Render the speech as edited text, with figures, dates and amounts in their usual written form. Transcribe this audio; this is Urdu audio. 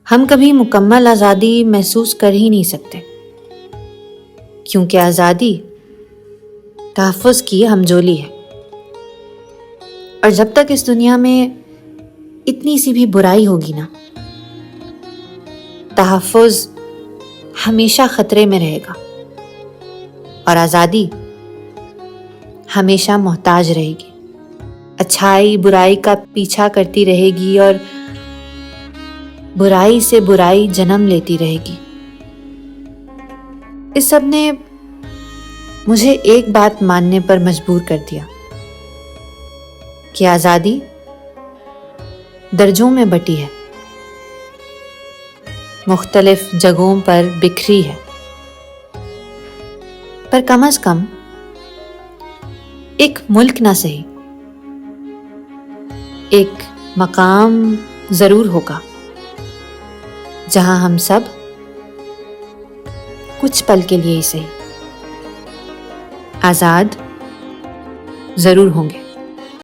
ہم کبھی مکمل آزادی محسوس کر ہی نہیں سکتے، کیونکہ آزادی تحفظ کی ہمجولی ہے، اور جب تک اس دنیا میں اتنی سی بھی برائی ہوگی نا، تحفظ ہمیشہ خطرے میں رہے گا، اور آزادی ہمیشہ محتاج رہے گی، اچھائی برائی کا پیچھا کرتی رہے گی اور برائی سے برائی جنم لیتی رہے گی۔ اس سب نے مجھے ایک بات ماننے پر مجبور کر دیا کہ آزادی درجوں میں بٹی ہے، مختلف جگہوں پر بکھری ہے، پر کم از کم ایک ملک نہ سہی، ایک مقام ضرور ہوگا جہاں ہم سب کچھ پل کے لیے ہی سہی آزاد ضرور ہوں گے۔